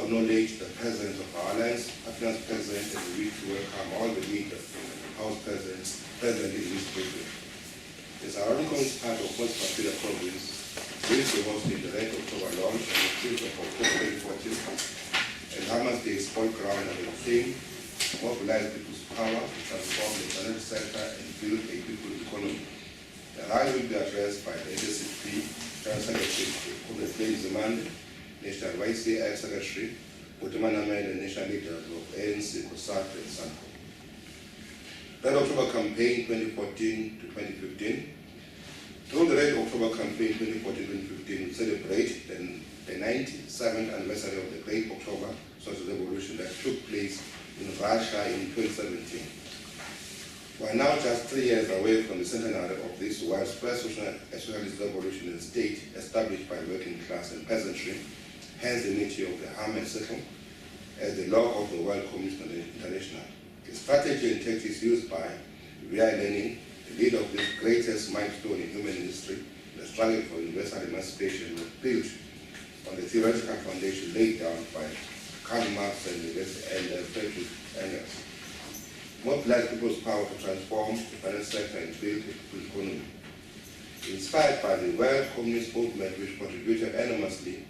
acknowledge the presence of our Alliance Partners present, and we wish to welcome all the media House present in this briefing. As our ongoing part of West Papilla Province, we will be hosting the Red October launch on the 5th of October 2014, and Hamas Day Sport Ground and the theme, mobilize people's power to transform the financial sector and build a people's economy. The rally will be addressed by the Sacp, General Secretary Comrade Zeman, National YCI Secretary, Utamanaman, and national leaders of ANC, Sacp, and Sacp. Red October Campaign 2014 to 2015. Through the Red October Campaign 2014-2015, we celebrate the 97th anniversary of the Great October Social Revolution that took place in Russia in 2017. We are now just 3 years away from the centenary of this world's first socialist revolution in a state established by working class and peasantry, hence the nature of the harm and Sacp as the law of the World Communist International. The strategy and tactics used by VI Lenin, the leader of this greatest milestone in human history, the struggle for universal emancipation, was built on the theoretical foundation laid down by Karl Marx and Friedrich Engels. Mobilize people's power to transform the financial sector and build a people's economy. Inspired by the World Communist Movement, which contributed enormously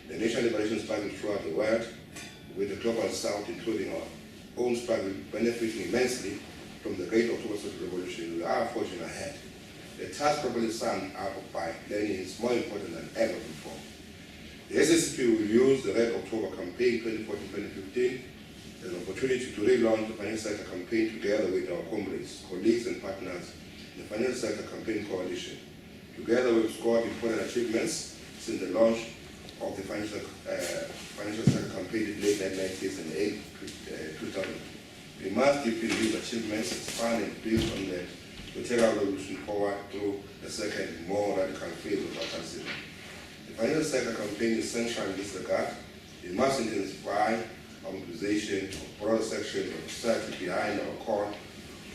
the national liberation struggle throughout the world, with the global South, including our own struggle, benefiting immensely from the Great October Social Revolution, we are forging ahead. The task properly summed up by Lenin is more important than ever before. The SSP will use the Red October Campaign 2014-2015 as an opportunity to relaunch the financial sector campaign together with our comrades, colleagues, and partners in the Financial Sector Campaign Coalition. Together we've scored important achievements since the launch of the financial sector campaign in the late 1990s and early 2000. We must deepen these achievements, expand and build on them to take our revolution forward through the second, more radical phase of our transition. The financial sector campaign is essential in this regard. We must intensify our mobilization of broader sections of society behind our call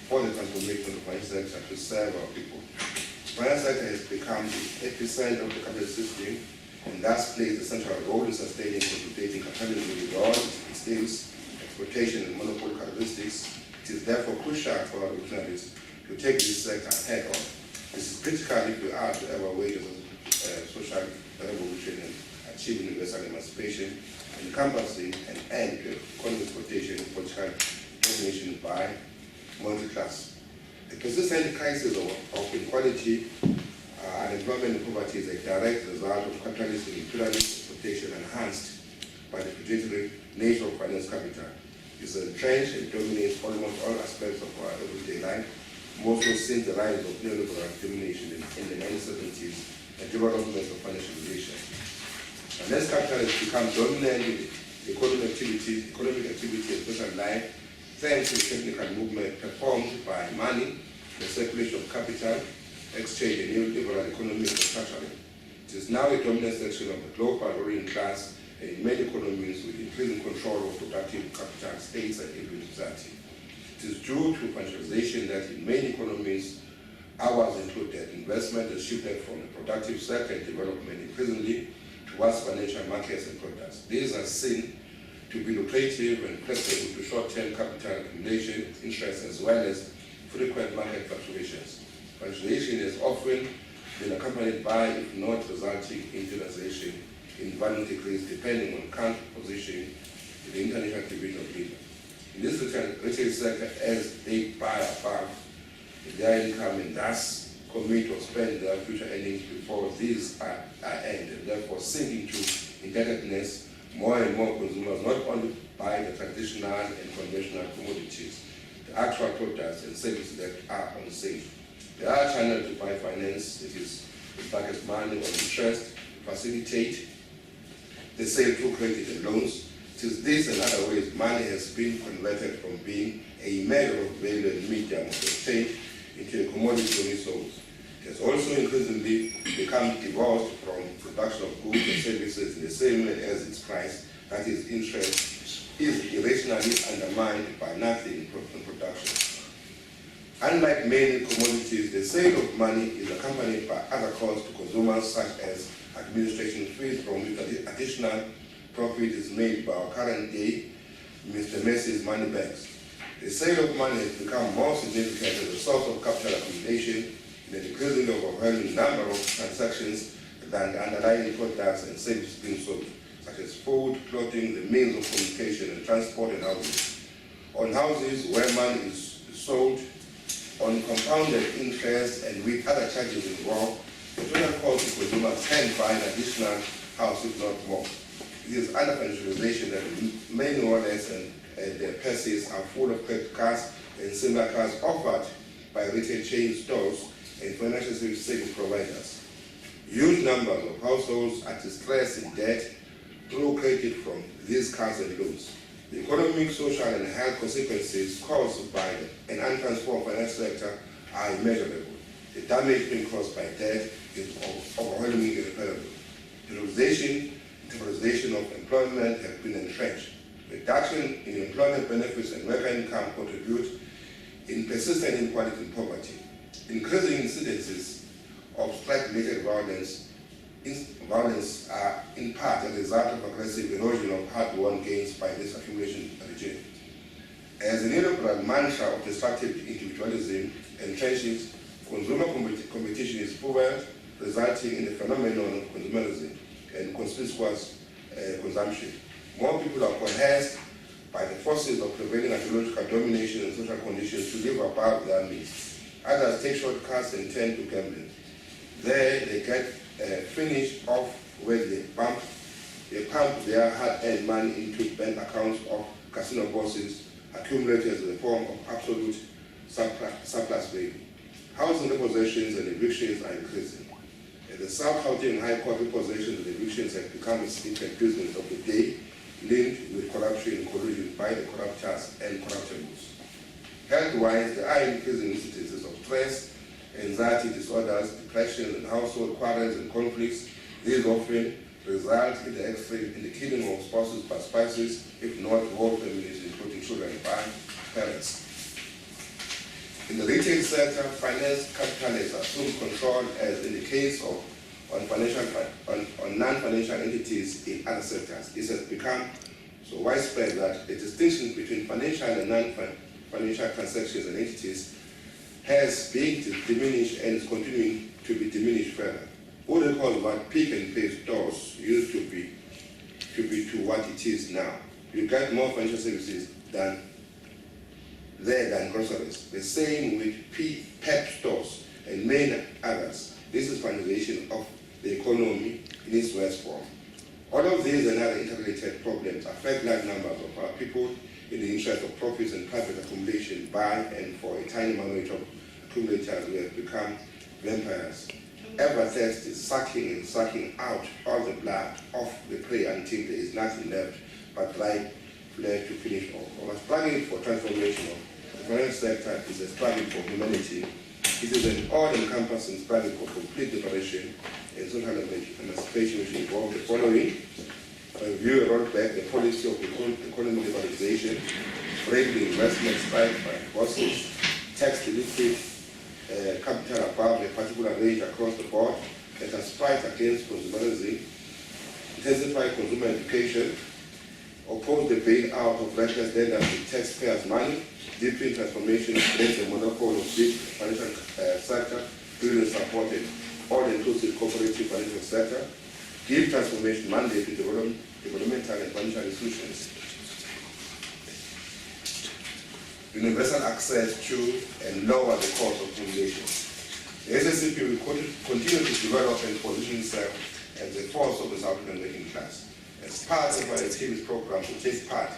for the transformation of the financial sector to serve our people. The financial sector has become the epicenter of the capitalist system and thus plays a central role in sustaining and consolidating capitalism with all its ills, exploitation, and monopoly characteristics. It is therefore crucial for our revolutionaries to take this sector ahead on. This is critical if we are to ever wage a social revolution and achieve universal emancipation, encompassing an end to economic exploitation and political domination by monetary class. The persistent crisis of inequality, unemployment and poverty is a direct result of capitalist and imperialist exploitation enhanced by the predatory nature of finance capital. It's entrenched and dominates almost all aspects of our everyday life, more so since the rise of neoliberal domination in the 1970s and development of financial relations. Unless capital has become dominant in economic activity and social life, thanks to the technical movement performed by money, the circulation of capital, exchange, and neoliberal economic structuring. It is now a dominant section of the global ruling class and in many economies with increasing control of productive capital, states, and even society. It is due to financialization that in many economies, ours included, investment is shifted from the productive sector and development increasingly towards financial markets and products. These are seen to be lucrative and flexible to short-term capital accumulation, interest, as well as frequent market fluctuations. Financialization has often been accompanied by, if not resulting in utilization in value decrease depending on current position in the international division of labor. In this retail sector, as they buy above their income and thus commit or spend their future earnings before these are earned, and therefore sinking to indebtedness, more and more consumers not only buy the traditional and conventional commodities, the actual products and services that are on sale. There are channels to buy finance, it is the package money or interest to facilitate the sale through credit and loans. It is this and other ways money has been converted from being a measure of value and medium of exchange into a commodity resource. It has also increasingly become divorced from production of goods and services in the same way as its price, that is, interest, is irrationally undermined by nothing in production. Unlike many commodities, the sale of money is accompanied by other costs to consumers such as administration fees from which additional profit is made by our current day Mr. Macy's money bags. The sale of money has become more significant as a source of capital accumulation in the decreasing of overwhelming number of transactions than the underlying products and services being sold, such as food, clothing, the means of communication and transport and housing. On houses where money is sold, on compounded interest and with other charges involved, the total cost to consumers can buy an additional house if not more. It is under financialization that many owners and their purses are full of credit cards and similar cards offered by retail chain stores and financial service providers. Huge numbers of households are distressed in debt through credit from these cards and loans. The economic, social, and health consequences caused by an untransformed financial sector are immeasurable. The damage being caused by debt is overwhelmingly irreparable. Internationalization of employment has been entrenched. Reduction in employment benefits and worker income contribute in persistent inequality and poverty. Increasing incidences of strike-related violence are in part a result of aggressive erosion of hard-won gains by this accumulation regime. As the neoliberal mantra of destructive individualism entrenches, consumer competition is fueled, resulting in the phenomenon of consumerism and conspicuous consumption. More people are coerced by the forces of prevailing ideological domination and social conditions to live above their means. Others take shortcuts and turn to gambling. There they get finished off when they pump their hard-earned money into bank accounts of casino bosses accumulated as a form of absolute surplus value. Housing repossessions and evictions are increasing. The South Gauteng High Court repossessions and evictions have become a significant business of the day, linked with corruption and collusion by the corruptors and corruptables. Health-wise, there are increasing incidences of stress, anxiety disorders, depression, and household quarrels and conflicts. These often result in the killing of spouses by spouses, if not whole families, including children by parents. In the retail sector, finance capital is assumed control, as in the case of non-financial entities in other sectors. This has become so widespread that the distinction between financial and non-financial transactions and entities has been diminished and is continuing to be diminished further. What they call what pick and pay stores used to be to what it is now. You get more financial services than groceries. The same with PEP stores and many others. This is financialization of the economy in its worst form. All of these and other interrelated problems affect large numbers of our people in the interest of profits and private accumulation by and for a tiny minority of accumulators who have become vampires, ever thirsty, sucking out all the blood of the prey until there is nothing left but dry flesh to finish off. Our struggle for transformation of the financial sector is a struggle for humanity. It is an all-encompassing struggle for complete liberation and social emancipation, which involves the following: review and roll back the policy of economic liberalization, break the investment strike by bosses, tax the liquid capital above a particular range across the board, let us fight against consumerism, intensify consumer education, oppose the bailout of reckless lenders with taxpayers' money, deepen transformation against the monopoly of big financial sector, build and support an all-inclusive cooperative financial sector, give transformation mandate to developmental and financial institutions, universal access to and lower the cost of accumulation. The Sacp will continue to develop and position itself as the force of the South African working class. As part of our activist program to take part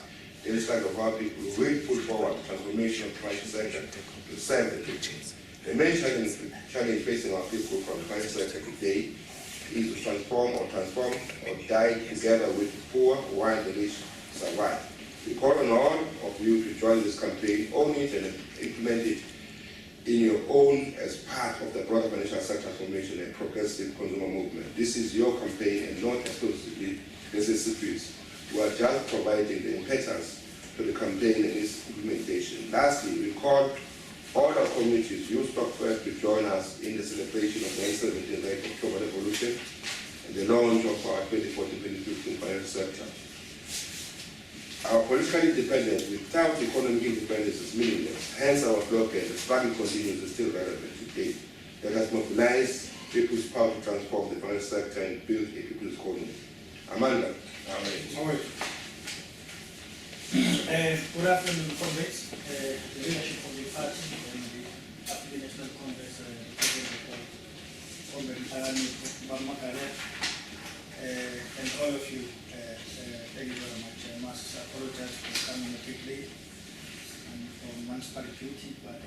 in the struggle of our people, we will put forward the transformation of the financial sector to serve the people. The main challenge facing our people from the financial sector today is to transform or die together with the poor while the rich survive. We call on all of you to join this campaign, own it and implement it in your own as part of the broader financial sector transformation and progressive consumer movement. This is your campaign and not exclusively the Sacp's. We are just providing the impetus to the campaign and its implementation. Lastly, we call all our communities, youth stock first, to join us in the celebration of the 17th October Revolution. the launch of our 2014-2015 financial sector. Our political independence without economic independence is meaningless. Hence our slogan, the struggle continues, is still relevant today. That has mobilized people's power to transform the financial sector and build a people's economy. Amanda. Good afternoon, comrades. The leadership of the party and the African National Congress, Comrade Parani Bamakare, and all of you, thank you very much. I must apologize for coming a bit late and from municipal duty, but I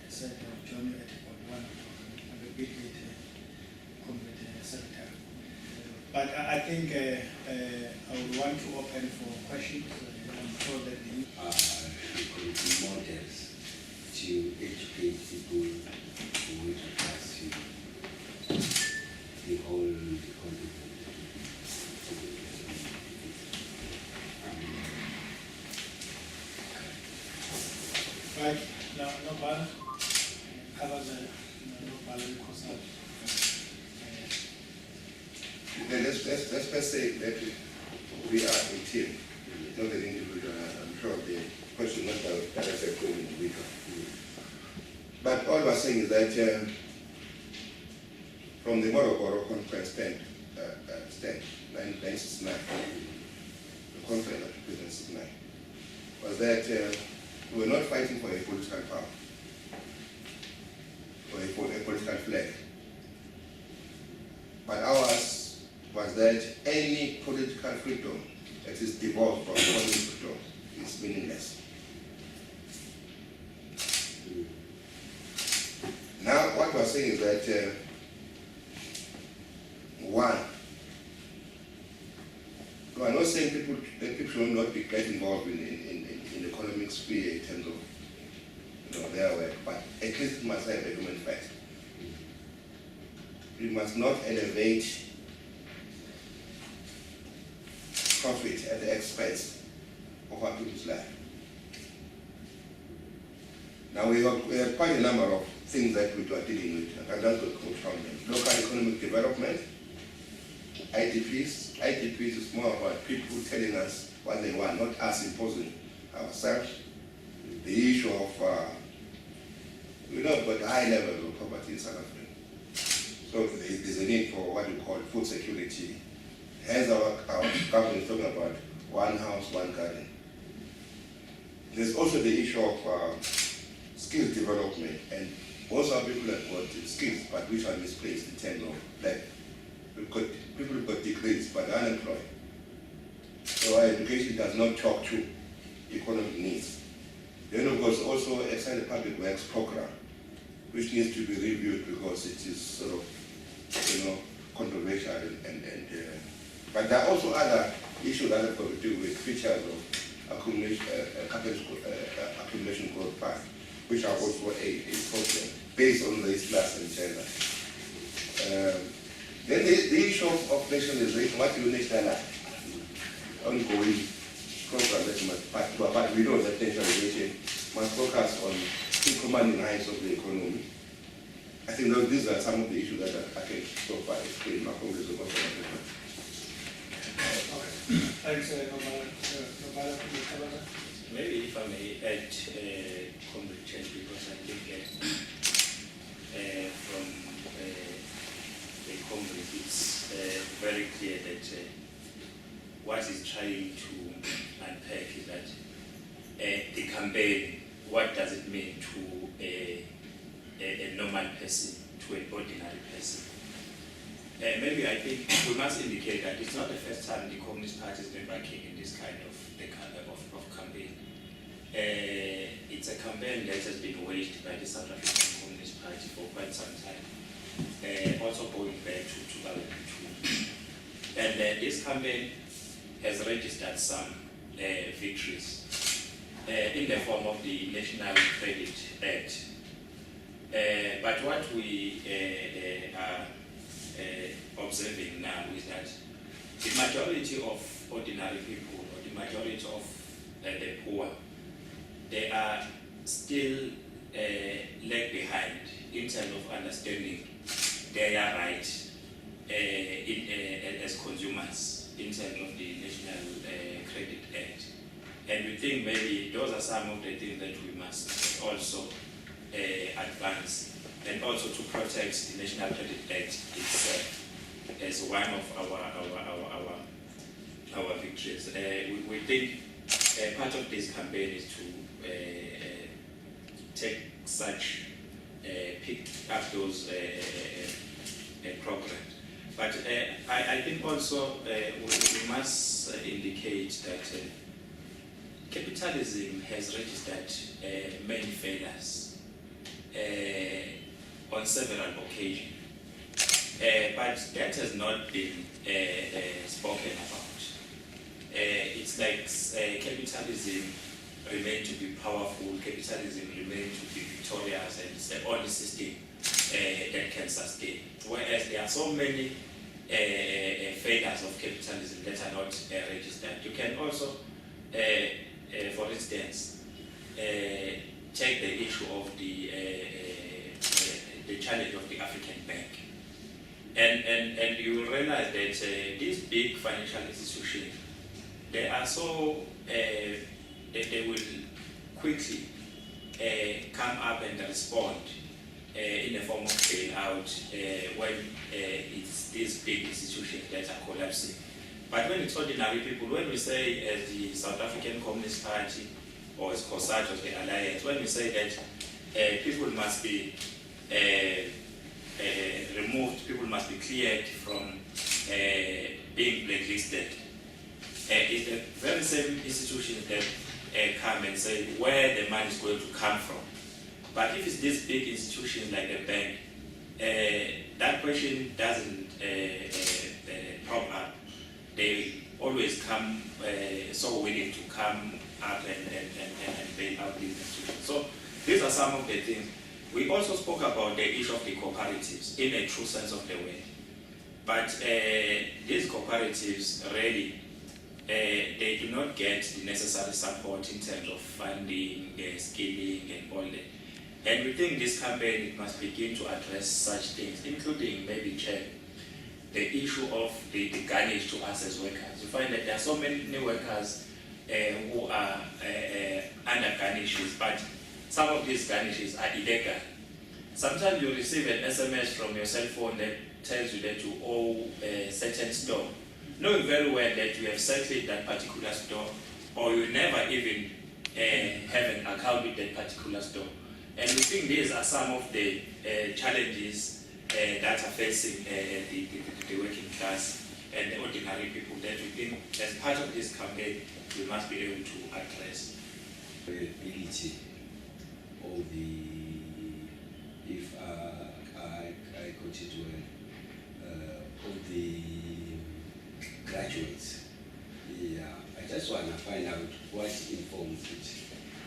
said I'll join you at about 1 o'clock. I'm a bit late, Comrade Secretary. But I think I would want to open for questions. I'm sure that the models to educate people who will pass you the whole right now, no balance covers no balance cost. Let's first say that we are a team, not an individual. I'm sure the question not directed to an individual. But all we're saying is that from the Morogoro Conference stand, 1969, the conference of 2009, was that we were not fighting for a political power, or a political flag. But ours was that any political freedom that is divorced from economic freedom is meaningless. Now, what we're saying is that one, we are not saying that people should not be get involved in the economic sphere in terms of their work, but at least it must have a human face. We must not elevate profit at the expense of our people's life. Now we have quite a number of things that we are dealing with, and I'd like to quote from them. Local economic development, IDPs. IDPs is more about people telling us what they want, not us imposing ourselves. The issue of, we know about the high level of poverty in South Africa. So there's a need for what we call food security. Hence our government is talking about one house, one garden. There's also the issue of skills development, and most of our people have got skills, but which are misplaced in terms of like people who've got degrees but are unemployed. So our education does not talk to economic needs. Then of course also extend the public works program, which needs to be reviewed because it is sort of controversial but there are also other issues that have got to do with features of accumulation growth path, which are also a problem based on race, class, and gender. Then the issue of nationalization, what you nationalize, ongoing program that must, but we know that nationalization must focus on commanding rights of the economy. I think these are some of the issues that I can so far explain. Thanks, maybe if I may add Comrade Chen, because I think from the Comrade it's very clear that what he's trying to unpack is that the campaign, what does it mean to a normal person, to an ordinary person? Maybe I think we must indicate that it's not the first time the Communist Party is embarking in this kind of campaign. It's a campaign that has been waged by the South African Communist Party for quite some time, also going back to 2002. And this campaign has registered some victories in the form of the National Credit Act. But what we are observing now is that the majority of ordinary people, or the majority of the poor, they are still lag behind in terms of understanding their rights as consumers in terms of the National Credit Act. And we think maybe those are some of the things that we must also advance, and also to protect the National Credit Act itself as one of our victories. We think part of this campaign is to take such, pick up those programs. But I think also we must indicate that capitalism has registered many failures on several occasions. But that has not been spoken about. It's like capitalism remains to be powerful, capitalism remains to be victorious, and it's the only system that can sustain. Whereas there are so many failures of capitalism that are not registered. You can also, for instance, take the issue of the challenge of the African Bank. And you will realize that these big financial institutions, they are so, they will quickly come up and respond in the form of bailout when it's these big institutions that are collapsing. But when it's ordinary people, when we say as the South African Communist Party or as COSATU, as the Alliance, when we say that people must be removed, people must be cleared from being blacklisted. It's the very same institutions that come and say where the money is going to come from. But if it's these big institutions like the bank, that question doesn't pop up. They always come so willing to come up and bail out these institutions. So these are some of the things. We also spoke about the issue of the cooperatives in a true sense of the word. But these cooperatives really, they do not get the necessary support in terms of funding, skilling, and all that. And we think this campaign it must begin to address such things, including maybe the issue of the garnish to us as workers. You find that there are so many workers who are under garnishes, but some of these garnishes are illegal. Sometimes you receive an SMS from your cell phone that tells you that you owe a certain store, knowing very well that you have settled that particular store, or you never even have an account with that particular store. And we think these are some of the challenges that are facing the working class and the ordinary people that we think as part of this campaign we must be able to address. Ability of the, if I got it well, of the graduates. Yeah, I just want to find out what informs it,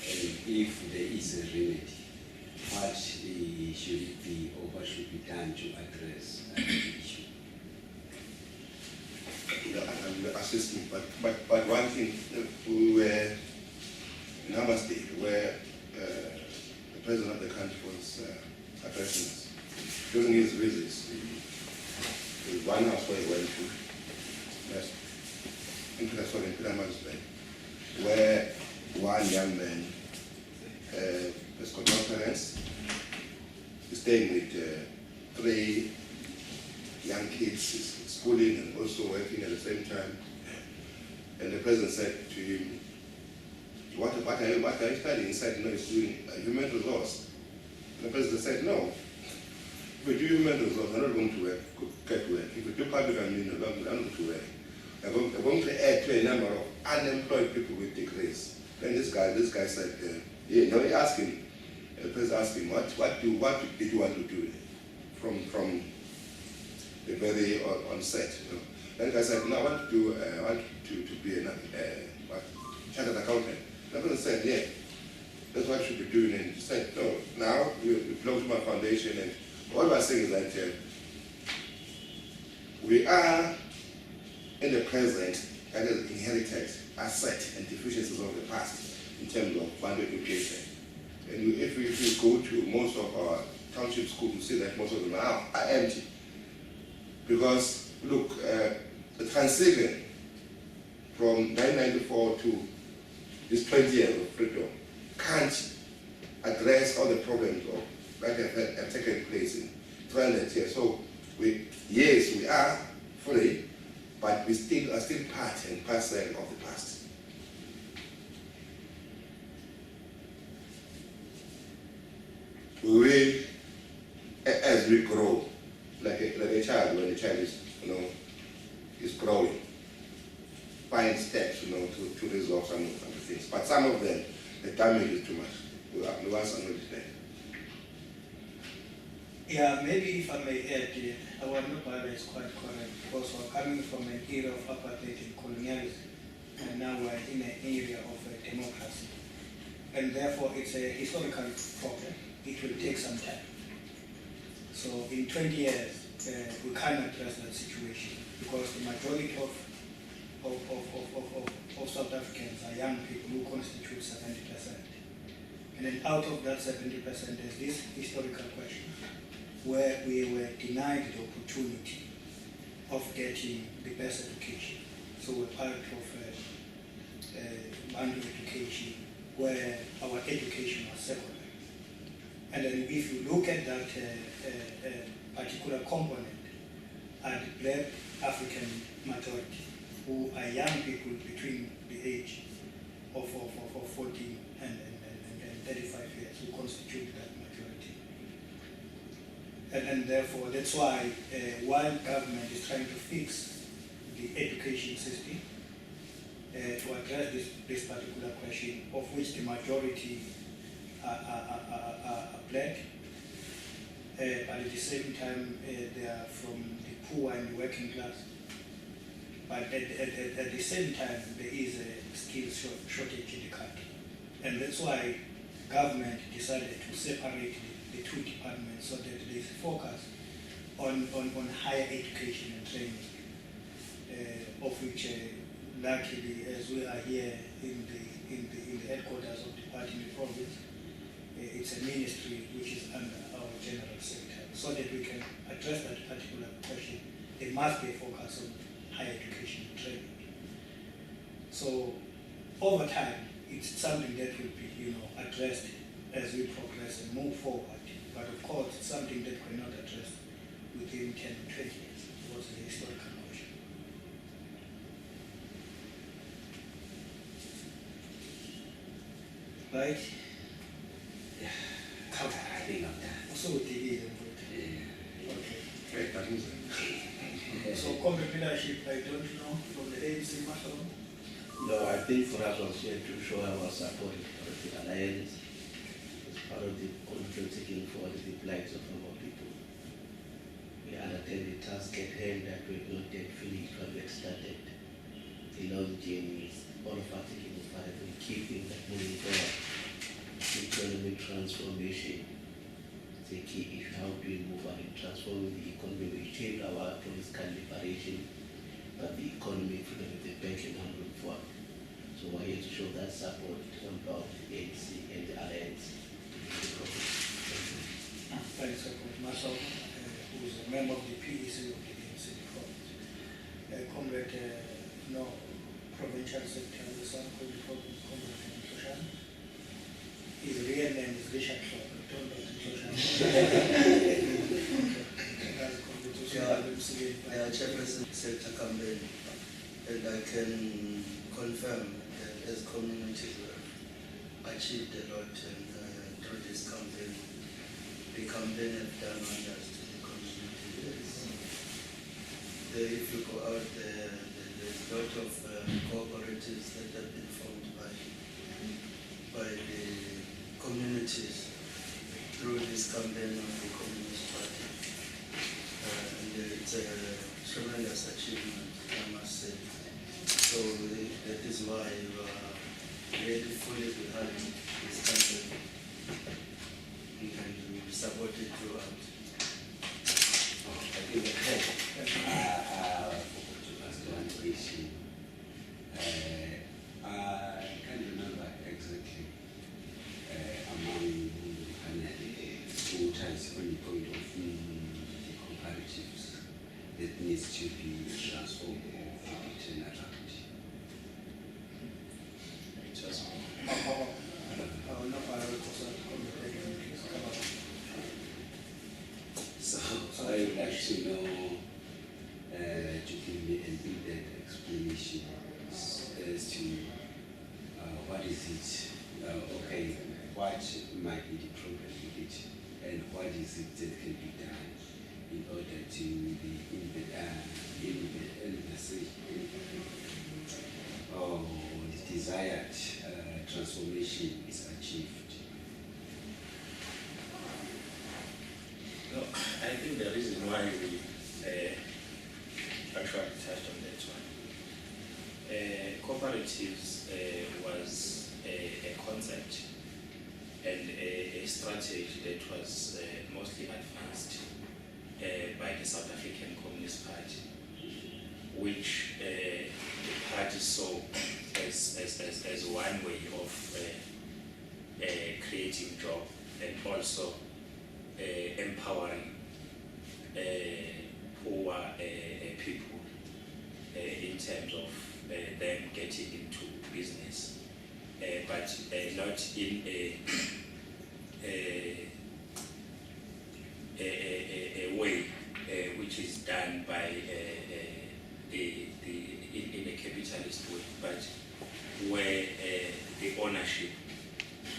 and if there is a remedy, what should it be or what should be done to address the issue. I'm assisting, but one thing, we were in Hammer State where the president of the country was addressing us. During his visits, the one house where he went to, into the Southern Pyramids Bay, where one young man has got no parents, he's staying with 3 young kids, schooling and also working at the same time. And the president said to him, what are you studying? He said, no, he's doing human resource. And the president said, no, if you do human resource, I'm not going to get work. If you do public admin, I'm not going to work. I'm going to add to a number of unemployed people with degrees. Then this guy said, he asked him, the president asked him, what did you want to do from the very onset? You know? Then the guy said, no, I want to be a chartered accountant. The president said, yeah, that's what you should be doing. And he said, no, now you belong to my foundation. And what we're saying is that we are in the present and inherited assets and deficiencies of the past in terms of value education. And if we go to most of our township schools, you see that most of them are empty. Because, look, the transition from 1994 to this 20 years of freedom can't address all the problems that have taken place in 200 years. So, yes, we are free, but we are still part and parcel of the past. We will, as we grow, like a child, when a child is, is growing, find steps, to resolve some of the things. But some of them, the damage is too much. The ones are not there. Yeah, maybe if I may add, our brother is quite correct, because we're coming from an era of apartheid and colonialism, and now we're in an era of democracy. And therefore, it's a historical problem. It will take some time. So in 20 years, we can't address that situation, because the majority of South Africans are young people who constitute 70%. And then out of that 70%, there's this historical question where we were denied the opportunity of getting the best education. So we're part of bundle education, where our education was secondary. And then if you look at that particular component, are the black African majority, who are young people between the age of 14 and 35 years, who constitute that majority. And therefore, that's why while government is trying to fix the education system to address this particular question, of which the majority are black, but at the same time they are from the poor and the working class. But at the same time, there is a skills shortage in the country. And that's why government decided to separate the two departments, so that there is focus on higher education and training, of which luckily, as we are here in the headquarters of the party in the province, it's a ministry which is under our general secretary, so that we can address that particular question. There must be a focus on higher education and training. So over time, it's something that will be, addressed as we progress and move forward. But of course, it's something that we're not addressed within 10 to 20 years. It was a historical question. Right? Yeah. Come. I think I'm done. So we did it. Yeah. Okay. Right, that is it. So corporate leadership, I don't know, from the ANC matter. No, I think for us was here to show our support for the alliance as part of the contributing for the plight of our people. We undertake the task at hand that we've not yet finished, but we started. The long journey is all of us taking part in keeping that moving forward. Economic transformation is a key issue. How do we move on in transforming the economy? We change our political liberation, but the economy freedom of the bank and handle forward. So we're here to show that support on both the ANC and the alliance. Thanks, Marshall, who is a member of the PEC of the ANC province. Comrade, provincial secretary of the Sacp of the province, Comrade Shoshan. His real name is Richard Clark. Don't know Chairperson Sector campaign, and I can confirm that as communities we have achieved a lot through this campaign. The campaign has done wonders to the community. If you go out there, there's a lot of cooperatives that have been formed by the communities through this campaign of the Communist Party. And it's a tremendous achievement, I must say. So that is why we are really fully behind this campaign. And we support it throughout. I think I forgot to ask one question. I can't remember exactly among voters on the point of the comparatives. that needs to be transformed or to be turned around. It was So I would like to know, to give me a in-depth explanation as to what is it, okay, what might be the problem with it, and what is it that can be done in order to the desired transformation is achieved. No, I think the reason why we actually touched on that one, cooperatives was a concept and a strategy that was mostly advanced by the South African Communist Party, which the party saw as one way of creating jobs and also empowering poor people in terms of them getting into business, but not in a way which is done by in a capitalist way, but where the ownership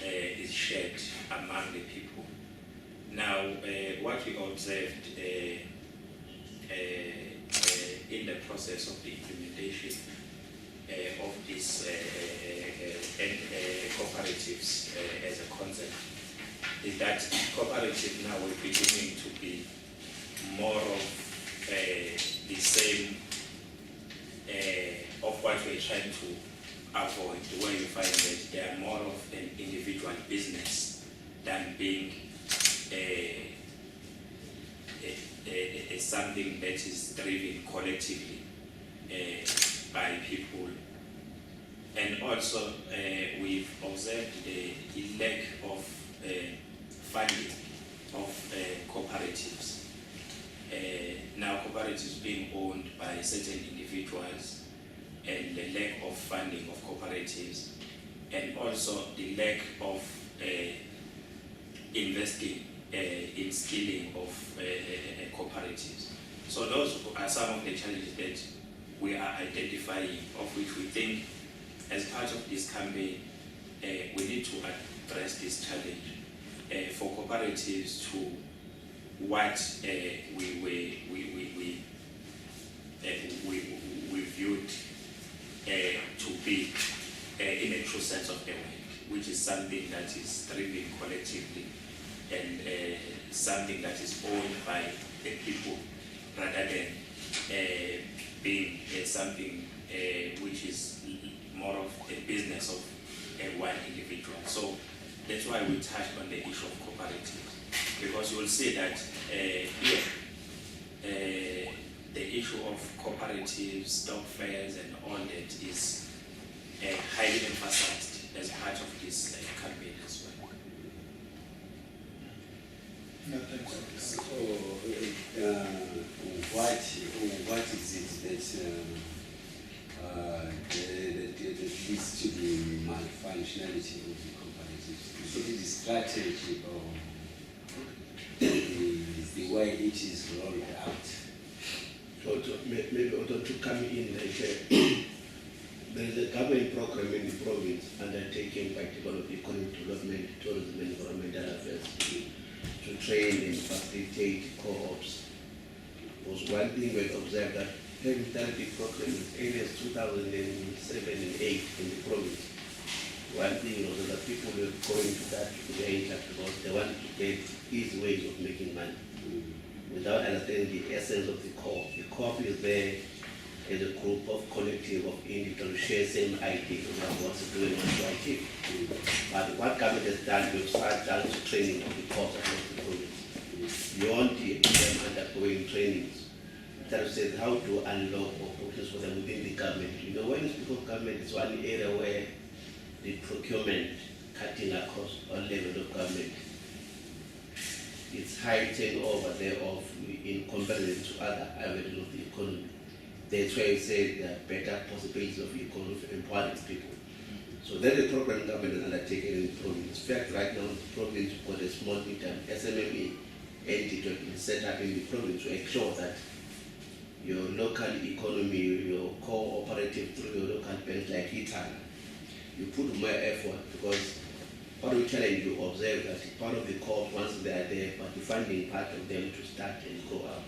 is shared among the people. Now, what we observed in the process of the implementation of these cooperatives as a concept is that cooperatives now are beginning to be more of the same of what we're trying to avoid, where you find that they are more of an individual business than being something that is driven collectively by people. And also we've observed the lack of funding of cooperatives. Now cooperatives being owned by certain individuals, and the lack of funding of cooperatives, and also the lack of investing in skilling of cooperatives. So those are some of the challenges that we are identifying, of which we think as part of this campaign we need to address this challenge for cooperatives to what we viewed to be in a true sense of the word, which is something that is driven collectively and something that is owned by the people rather than being something which is more of a business of one individual. So that's why we touched on the issue of cooperatives, because you will see that here the issue of cooperatives, stock fairs, and all that is highly emphasized as part of this campaign as well. No, thanks. So, what is it that leads to the malfunctionality of the cooperatives? Is it the strategy or the way it is rolled out? Maybe also to come in, there is a government program in the province undertaken by Department of Economic Development, Tourism and Environmental Affairs to train and facilitate co-ops. Was one thing we observed that having started the program as early as 2007 and 2008 in the province. One thing was that people were going to that venture because they wanted to get easy ways of making money without understanding the essence of the co-op. The co-op is there as a group of collective of individuals who share the same idea about what to do and what to achieve. But what government has done, we've started training of the co-ops across the province. Beyond them undergoing trainings, that says how to unlock opportunities for them within the government. You know, when you speak of government, it's one area where the procurement cutting across all levels of government it's high turnover thereof in comparison to other avenues of the economy. That's why I say there are better possibilities of economy empowering people. So that is a program government undertaken in the province. In fact, right now in the province we've got a small medium SMME entity that is set up in the province to ensure that your local economy, your cooperative through your local banks like Itana, you put more effort because part of the challenge you observe that part of the cost once they are there, but the funding part of them to start and grow up,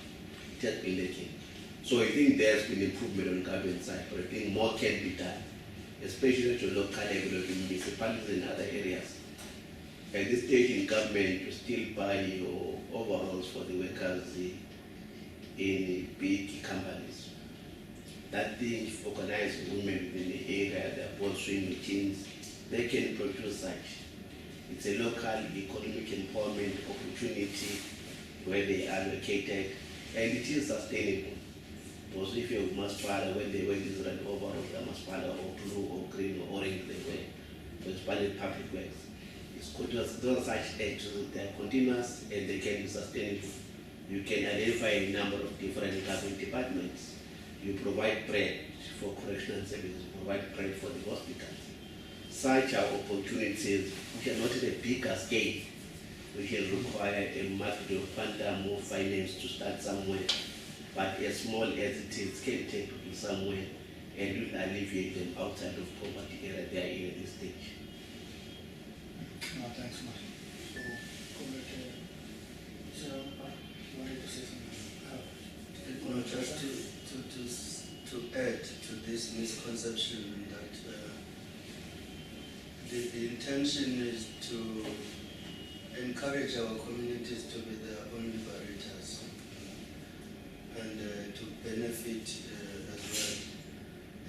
it has been lacking. So I think there's been improvement on the government side, but I think more can be done, especially at your local level of the municipalities and other areas. At this stage in government, you still buy your overalls for the workers in big companies. That thing organized women within the area, their board swing machines, they can produce such. It's a local economic empowerment opportunity where they are located, and it is sustainable. Because if you're Masfala, when they wear these red overalls, they're Masfala or blue or green or orange, they wear. But it's public works. It's those such actions, they're continuous and they can be sustainable. You can identify a number of different government departments. You provide bread for correctional services, you provide bread for the hospitals. Such are opportunities which are not at a bigger scale, which will require a market of fund more finance to start somewhere. But as small as it is, can take people somewhere and will alleviate them outside of poverty area they are in at this stage. No, thanks, Martin. So, you wanted to say something? No, just to add to this misconception that the intention is to encourage our communities to be their own liberators and to benefit as well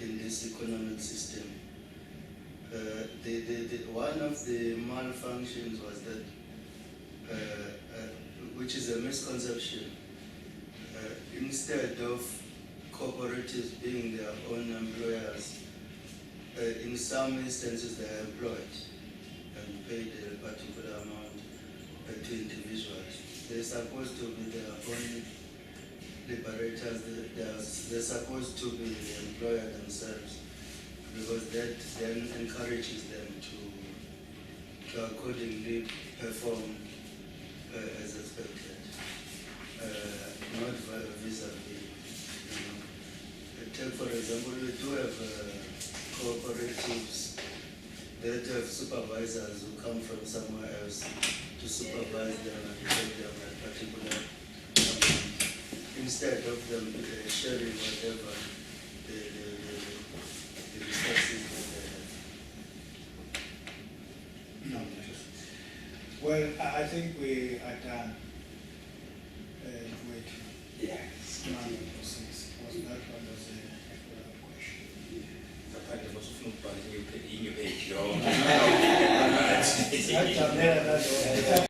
in this economic system. One of the malfunctions was that, which is a misconception, instead of cooperatives being their own employers, in some instances they are employed and paid a particular amount to individuals. They're supposed to be their own liberators, they're supposed to be the employer themselves, because that then encourages them to accordingly perform as expected, not vis-a-vis. Take for example, we do have cooperatives that have supervisors who come from somewhere else to supervise them and take them a particular amount, instead of them sharing whatever the resources that they have. No, well, I think we are done. Wait. Yeah. Was that one was a question? Ngaphandle kwasufuna ukubhala inye page That's